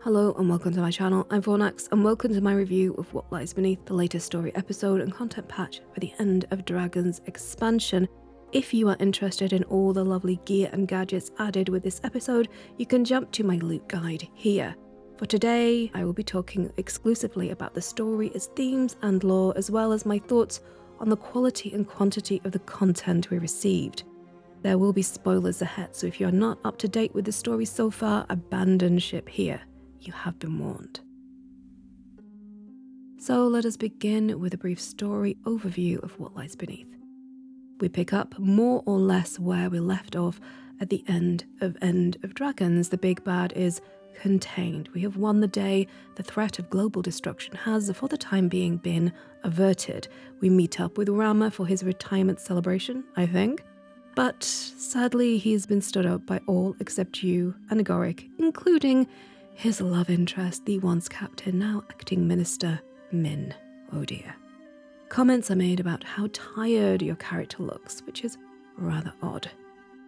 Hello and welcome to my channel, I'm Fornax and welcome to my review of What Lies Beneath, the latest story episode and content patch for the End of Dragons expansion. If you are interested in all the lovely gear and gadgets added with this episode, you can jump to my loot guide here. For today, I will be talking exclusively about the story, its themes and lore, as well as my thoughts on the quality and quantity of the content we received. There will be spoilers ahead, so if you are not up to date with the story so far, abandon ship here. You have been warned. So let us begin with a brief story overview of What Lies Beneath. We pick up more or less where we left off at the end of Dragons. The big bad is contained. We have won the day. The threat of global destruction has, for the time being, been averted. We meet up with Rama for his retirement celebration, I think. But sadly, he's been stood up by all except you and Gorik, including his love interest, the once captain, now acting minister, Min. Oh dear. Comments are made about how tired your character looks, which is rather odd.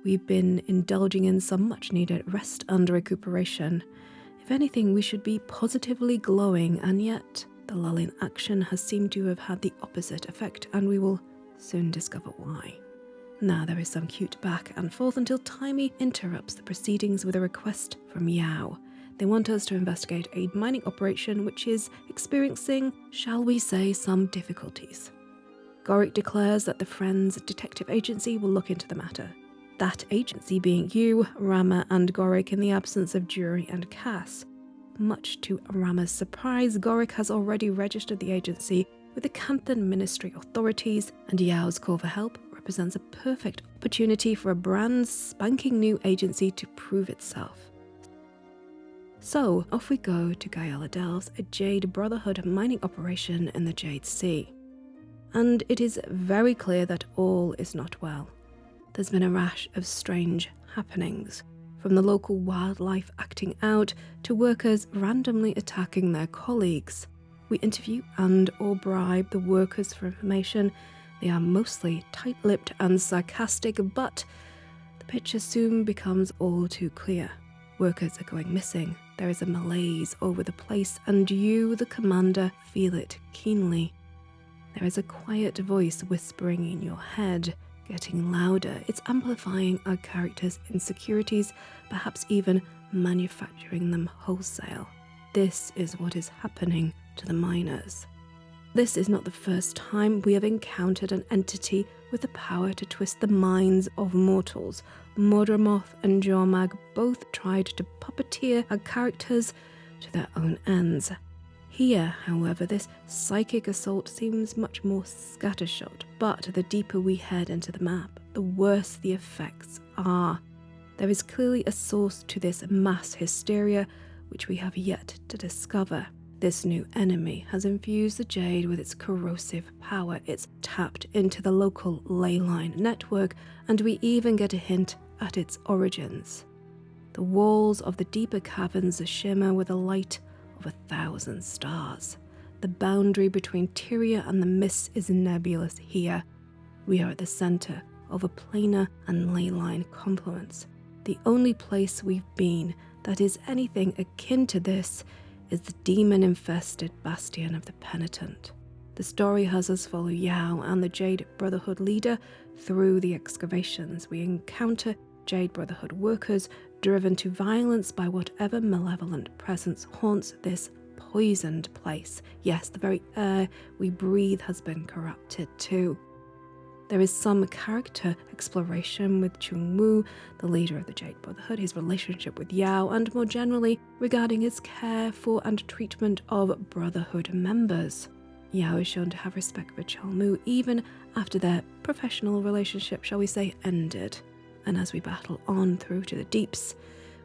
We've been indulging in some much needed rest and recuperation. If anything, we should be positively glowing, and yet the lull in action has seemed to have had the opposite effect, and we will soon discover why. Now there is some cute back and forth until Timey interrupts the proceedings with a request from Yao. They want us to investigate a mining operation which is experiencing, shall we say, some difficulties. Gorik declares that the Friends Detective Agency will look into the matter. That agency being you, Rama and Gorik, in the absence of Jury and Cass. Much to Rama's surprise, Gorik has already registered the agency with the Canthan Ministry authorities, and Yao's call for help represents a perfect opportunity for a brand spanking new agency to prove itself. So, off we go to Guyala Delves, a Jade Brotherhood mining operation in the Jade Sea. And it is very clear that all is not well. There's been a rash of strange happenings, from the local wildlife acting out to workers randomly attacking their colleagues. We interview and or bribe the workers for information. They are mostly tight-lipped and sarcastic, but the picture soon becomes all too clear. Workers are going missing. There is a malaise over the place, and you, the commander, feel it keenly. There is a quiet voice whispering in your head, getting louder. It's amplifying our characters' insecurities, perhaps even manufacturing them wholesale. This is what is happening to the miners. This is not the first time we have encountered an entity with the power to twist the minds of mortals. Mordramoth and Jormag both tried to puppeteer our characters to their own ends. Here, however, this psychic assault seems much more scattershot, but the deeper we head into the map, the worse the effects are. There is clearly a source to this mass hysteria, which we have yet to discover. This new enemy has infused the Jade with its corrosive power. It's tapped into the local ley line network, and we even get a hint at its origins. The walls of the deeper caverns shimmer with the light of 1,000 stars. The boundary between Tyria and the Mists is nebulous here. We are at the center of a planar and ley line confluence. The only place we've been that is anything akin to this is the demon-infested bastion of the Penitent. The story has us follow Yao and the Jade Brotherhood leader through the excavations. We encounter Jade Brotherhood workers driven to violence by whatever malevolent presence haunts this poisoned place. Yes, the very air we breathe has been corrupted too. There is some character exploration with Chungwu, the leader of the Jade Brotherhood, his relationship with Yao, and more generally regarding his care for and treatment of Brotherhood members. Yao is shown to have respect for Chungwu even after their professional relationship, shall we say, ended. And as we battle on through to the deeps,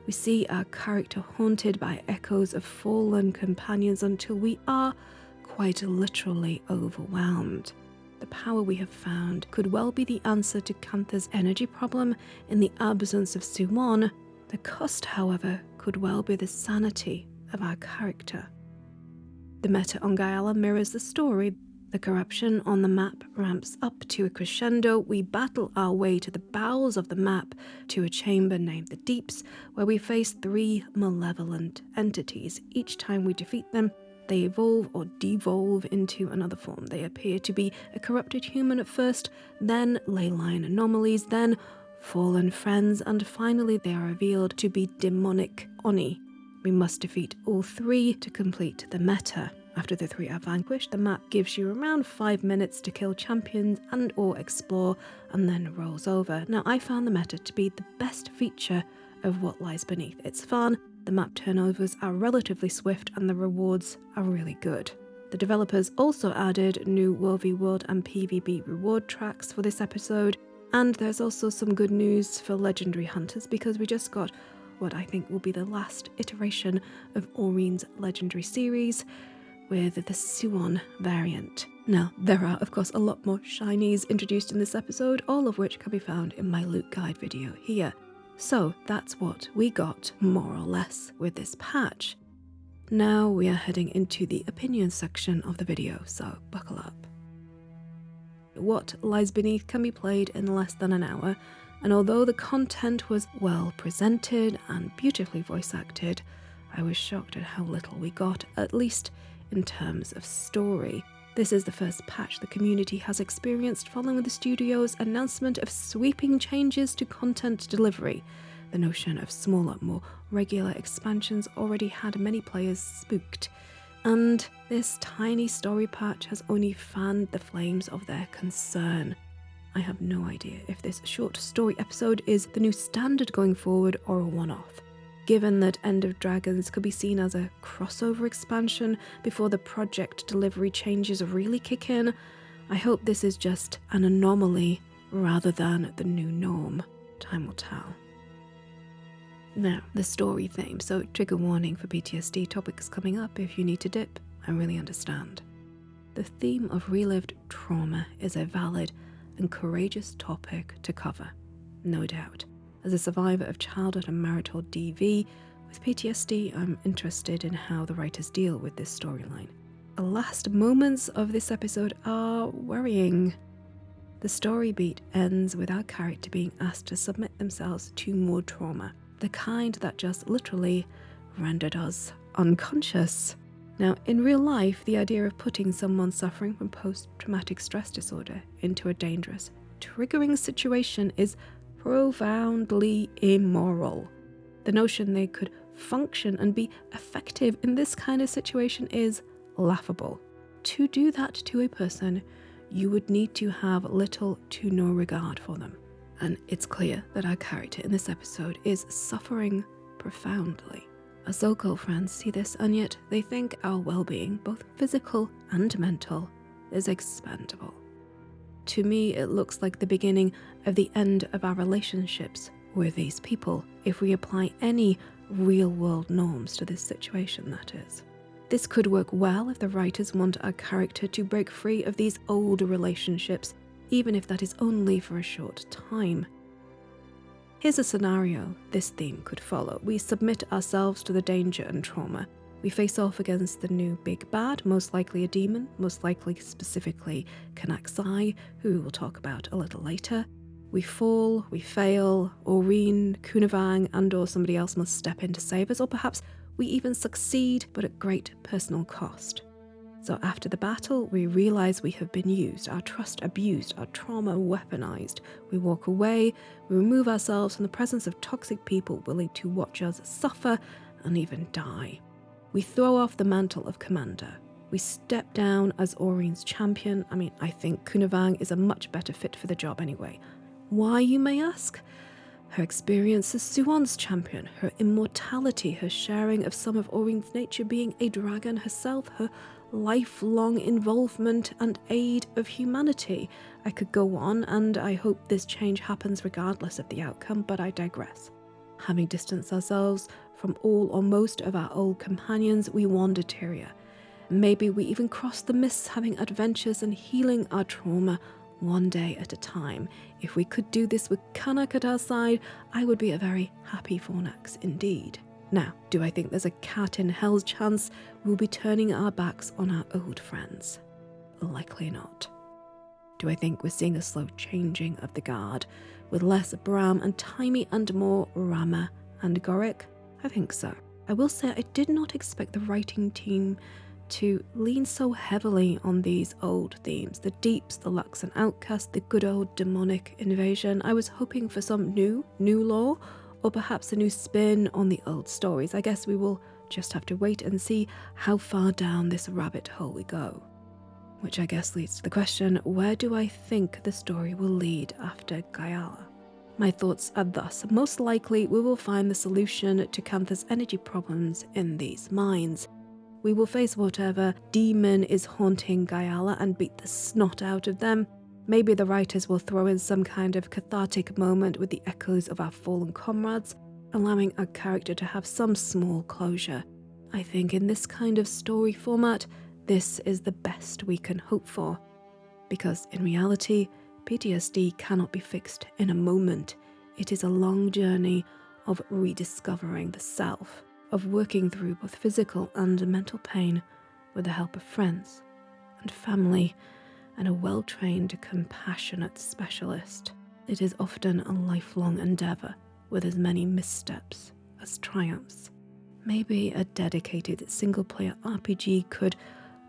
we see our character haunted by echoes of fallen companions until we are quite literally overwhelmed. The power we have found could well be the answer to Cantha's energy problem in the absence of Suwon. The cost, however, could well be the sanity of our character. The meta on Guyala mirrors the story. The corruption on the map ramps up to a crescendo. We battle our way to the bowels of the map to a chamber named the Deeps, where we face 3 malevolent entities. Each time we defeat them, they evolve or devolve into another form. They appear to be a corrupted human at first, then ley line anomalies, then fallen friends, and finally they are revealed to be demonic Oni. We must defeat all 3 to complete the meta. After the 3 are vanquished, the map gives you around 5 minutes to kill champions and or explore, and then rolls over. Now, I found the meta to be the best feature of What Lies Beneath. It's fun, the map turnovers are relatively swift, and the rewards are really good. The developers also added new World v World and PvP reward tracks for this episode, and there's also some good news for Legendary Hunters because we just got what I think will be the last iteration of Aureen's Legendary series, with the Suwon variant. Now, there are of course a lot more shinies introduced in this episode, all of which can be found in my loot guide video here. So that's what we got, more or less, with this patch. Now we are heading into the opinion section of the video, so buckle up. What Lies Beneath can be played in less than an hour, and although the content was well presented and beautifully voice acted, I was shocked at how little we got, at least in terms of story. This is the first patch the community has experienced following the studio's announcement of sweeping changes to content delivery. The notion of smaller, more regular expansions already had many players spooked, and this tiny story patch has only fanned the flames of their concern. I have no idea if this short story episode is the new standard going forward or a one-off. Given that End of Dragons could be seen as a crossover expansion before the project delivery changes really kick in, I hope this is just an anomaly rather than the new norm. Time will tell. Now, the story theme, so trigger warning for PTSD topics coming up if you need to dip, I really understand. The theme of relived trauma is a valid and courageous topic to cover, no doubt. As a survivor of childhood and marital DV, with PTSD, I'm interested in how the writers deal with this storyline. The last moments of this episode are worrying. The story beat ends with our character being asked to submit themselves to more trauma, the kind that just literally rendered us unconscious. Now, in real life, the idea of putting someone suffering from post-traumatic stress disorder into a dangerous, triggering situation is profoundly immoral. The notion they could function and be effective in this kind of situation is laughable. To do that to a person, you would need to have little to no regard for them. And it's clear that our character in this episode is suffering profoundly. Our so-called friends see this, and yet they think our well-being, both physical and mental, is expendable. To me, it looks like the beginning of the end of our relationships with these people, if we apply any real-world norms to this situation, that is. This could work well if the writers want our character to break free of these old relationships, even if that is only for a short time. Here's a scenario this theme could follow. We submit ourselves to the danger and trauma. We face off against the new big bad, most likely a demon, most likely specifically Kanaksai, who we will talk about a little later. We fall, we fail, Aureen, Kunavang, and or somebody else must step in to save us, or perhaps we even succeed, but at great personal cost. So after the battle, we realize we have been used, our trust abused, our trauma weaponized. We walk away, we remove ourselves from the presence of toxic people willing to watch us suffer and even die. We throw off the mantle of commander. We step down as Aureen's champion. I think Kunavang is a much better fit for the job anyway. Why, you may ask? Her experience as Suwon's champion, her immortality, her sharing of some of Aureen's nature being a dragon herself, her lifelong involvement and aid of humanity. I could go on, and I hope this change happens regardless of the outcome, but I digress. Having distanced ourselves from all or most of our old companions, we wander Tyria. Maybe we even cross the mists, having adventures and healing our trauma one day at a time. If we could do this with Kanak at our side, I would be a very happy Fornax indeed. Now, do I think there's a cat in hell's chance we'll be turning our backs on our old friends? Likely not. Do I think we're seeing a slow changing of the guard, with less Bram and Taimi and more Rama and Gorick? I think so. I will say I did not expect the writing team to lean so heavily on these old themes. The Deeps, the Lux and Outcast, the good old demonic invasion. I was hoping for some new lore, or perhaps a new spin on the old stories. I guess we will just have to wait and see how far down this rabbit hole we go. Which I guess leads to the question, where do I think the story will lead after Gayala? My thoughts are thus: most likely we will find the solution to Cantha's energy problems in these mines. We will face whatever demon is haunting Gayala and beat the snot out of them. Maybe the writers will throw in some kind of cathartic moment with the echoes of our fallen comrades, allowing our character to have some small closure. I think in this kind of story format, this is the best we can hope for. Because in reality, PTSD cannot be fixed in a moment. It is a long journey of rediscovering the self, of working through both physical and mental pain with the help of friends and family and a well-trained, compassionate specialist. It is often a lifelong endeavour with as many missteps as triumphs. Maybe a dedicated single-player RPG could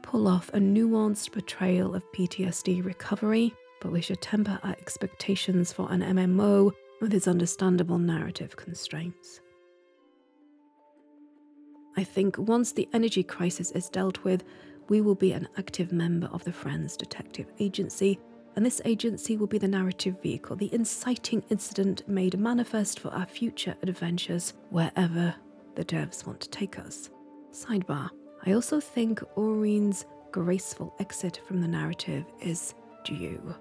pull off a nuanced portrayal of PTSD recovery, but we should temper our expectations for an MMO with its understandable narrative constraints. I think once the energy crisis is dealt with, we will be an active member of the Friends Detective Agency, and this agency will be the narrative vehicle, the inciting incident made manifest for our future adventures wherever the devs want to take us. Sidebar: I also think Aureen's graceful exit from the narrative is due.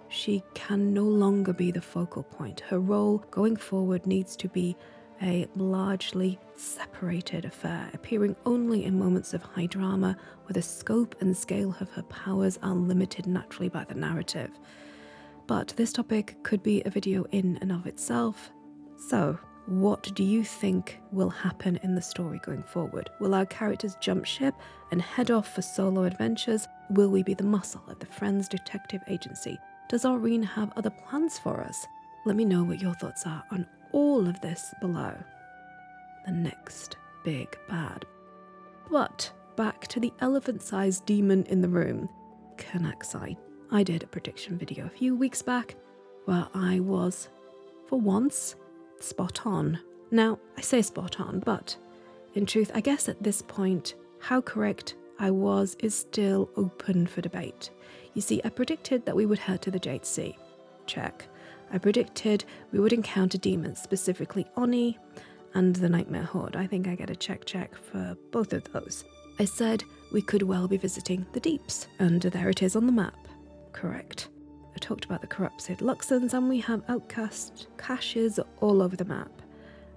She can no longer be the focal point. Her role going forward needs to be a largely separated affair, appearing only in moments of high drama where the scope and scale of her powers are limited naturally by the narrative. But this topic could be a video in and of itself. So, what do you think will happen in the story going forward? Will our characters jump ship and head off for solo adventures? Will we be the muscle of the Friends Detective Agency? Does Aureen have other plans for us? Let me know what your thoughts are on all of this below. The next big bad. But back to the elephant-sized demon in the room, Kanaxai. I did a prediction video a few weeks back where I was, for once, spot on. Now, I say spot on, but in truth, I guess at this point, how correct I was is still open for debate. You see, I predicted that we would head to the Jade Sea. Check. I predicted we would encounter demons, specifically Oni and the Nightmare Horde. I think I get a check for both of those. I said we could well be visiting the Deeps, and there it is on the map. Correct. I talked about the corrupted Luxons, and we have outcast caches all over the map.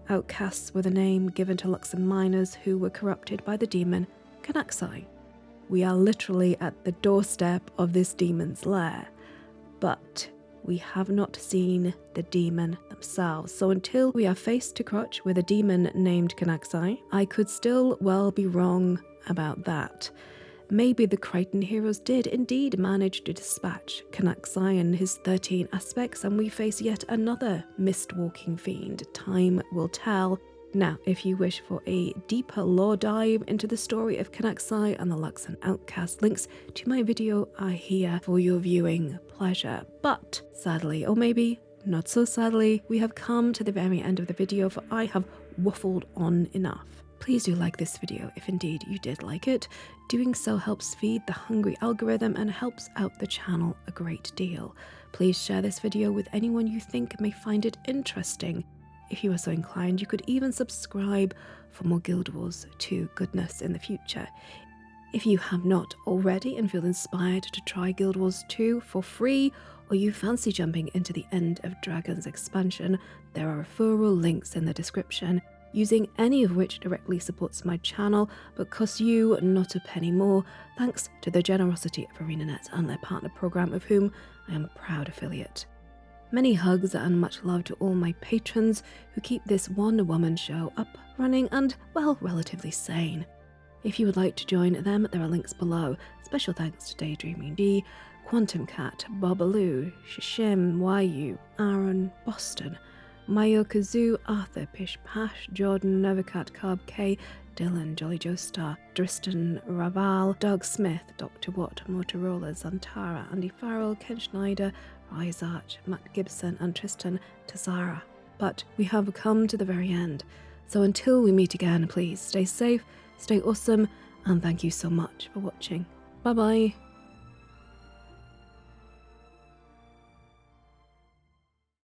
Outcasts were the name given to Luxon miners who were corrupted by the demon Kanaxai. We are literally at the doorstep of this demon's lair, but we have not seen the demon themselves. So until we are face to crotch with a demon named Kanaxai, I could still well be wrong about that. Maybe the Krytan heroes did indeed manage to dispatch Kanaxai and his 13 aspects, and we face yet another mist-walking fiend. Time will tell. Now, if you wish for a deeper lore dive into the story of Kanaxai and the Luxon Outcast, links to my video are here for your viewing pleasure. But sadly, or maybe not so sadly, we have come to the very end of the video, for I have waffled on enough. Please do like this video if indeed you did like it. Doing so helps feed the hungry algorithm and helps out the channel a great deal. Please share this video with anyone you think may find it interesting. If you are so inclined, you could even subscribe for more Guild Wars 2 goodness in the future. If you have not already and feel inspired to try Guild Wars 2 for free, or you fancy jumping into the End of Dragons expansion, there are referral links in the description, using any of which directly supports my channel but costs you not a penny more, thanks to the generosity of ArenaNet and their partner program, of whom I am a proud affiliate. Many hugs and much love to all my patrons who keep this one-woman show up, running and, well, relatively sane. If you would like to join them, there are links below. Special thanks to Daydreaming D, Quantum Cat, Bobaloo, Shishim, Yu, Aaron, Boston, Mayo-Kazoo, Arthur, Pish Pash, Jordan, Novacat, Carb K, Dylan, Jolly Joe Star, Dristan Raval, Doug Smith, Dr. Watt, Motorola, Zantara, Andy Farrell, Ken Schneider, Rise Arch, Matt Gibson, and Tristan Tazara. But we have come to the very end, so until we meet again, please stay safe, stay awesome, and thank you so much for watching. Bye bye.